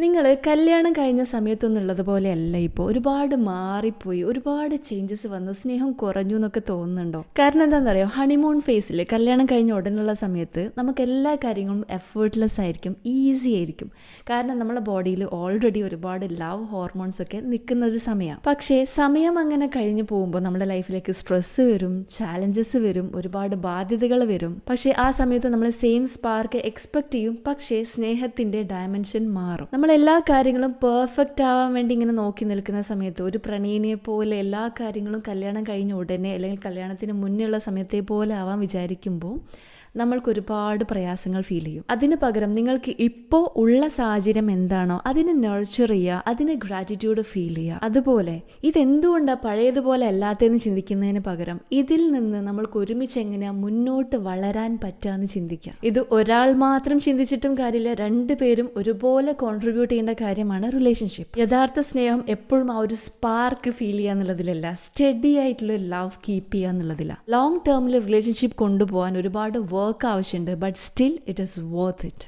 നിങ്ങൾ കല്യാണം കഴിഞ്ഞ സമയത്തൊന്നുള്ളത് പോലെയല്ല ഇപ്പോൾ. ഒരുപാട് മാറിപ്പോയി, ഒരുപാട് ചേഞ്ചസ് വന്നു, സ്നേഹം കുറഞ്ഞു എന്നൊക്കെ തോന്നുന്നുണ്ടോ? കാരണം എന്താണെന്ന് അറിയോ, ഹണിമൂൺ ഫേസിൽ കല്യാണം കഴിഞ്ഞ ഉടനുള്ള സമയത്ത് നമുക്ക് എല്ലാ കാര്യങ്ങളും എഫേർട്ട്ലെസ് ആയിരിക്കും, ഈസി ആയിരിക്കും. കാരണം നമ്മളെ ബോഡിയിൽ ഓൾറെഡി ഒരുപാട് ലവ് ഹോർമോൺസ് ഒക്കെ നിൽക്കുന്ന ഒരു സമയമാണ്. പക്ഷേ സമയം അങ്ങനെ കഴിഞ്ഞു പോകുമ്പോൾ നമ്മുടെ ലൈഫിലേക്ക് സ്ട്രെസ്സ് വരും, ചാലഞ്ചസ് വരും, ഒരുപാട് ബാധ്യതകൾ വരും. പക്ഷേ ആ സമയത്ത് നമ്മൾ സെയിം സ്പാർക്ക് എക്സ്പെക്ട് ചെയ്യും, പക്ഷേ സ്നേഹത്തിൻ്റെ ഡയമെൻഷൻ മാറും. നമ്മൾ എല്ലാ കാര്യങ്ങളും പെർഫെക്റ്റ് ആവാൻ വേണ്ടി ഇങ്ങനെ നോക്കി നിൽക്കുന്ന സമയത്ത് ഒരു പ്രണയിനിയെ പോലെ എല്ലാ കാര്യങ്ങളും കല്യാണം കഴിഞ്ഞ ഉടനെ അല്ലെങ്കിൽ കല്യാണത്തിന് മുന്നേ ഉള്ള സമയത്തെ പോലെ ആവാൻ വിചാരിക്കുമ്പോൾ നമ്മൾക്ക് ഒരുപാട് പ്രയാസങ്ങൾ ഫീൽ ചെയ്യും. അതിന് പകരം നിങ്ങൾക്ക് ഇപ്പോൾ ഉള്ള സാഹചര്യം എന്താണോ അതിനെ നർച്ചർ ചെയ്യുക, അതിന് ഗ്രാറ്റിറ്റ്യൂഡ് ഫീൽ ചെയ്യുക. അതുപോലെ ഇതെന്തുകൊണ്ടാണ് പഴയതുപോലെ അല്ലാത്തതെന്ന് ചിന്തിക്കുന്നതിന് പകരം ഇതിൽ നിന്ന് നമ്മൾക്ക് ഒരുമിച്ച് എങ്ങനെയാണ് മുന്നോട്ട് വളരാൻ പറ്റുകയെന്ന് ചിന്തിക്കുക. ഇത് ഒരാൾ മാത്രം ചിന്തിച്ചിട്ടും കാര്യമില്ല, രണ്ടുപേരും ഒരുപോലെ കോൺട്രിബ്യൂട്ട് ചെയ്യേണ്ട കാര്യമാണ് റിലേഷൻഷിപ്പ്. യഥാർത്ഥ സ്നേഹം എപ്പോഴും ആ ഒരു സ്പാർക്ക് ഫീൽ ചെയ്യുക എന്നുള്ളതിലല്ല, സ്റ്റഡി ആയിട്ടുള്ള ലവ് കീപ്പ് ചെയ്യുക എന്നുള്ളതില്ല. ലോങ് ടേമിൽ റിലേഷൻഷിപ്പ് കൊണ്ടുപോകാൻ ഒരുപാട് വർക്ക് ആവശ്യമുണ്ട്, but still it is worth it.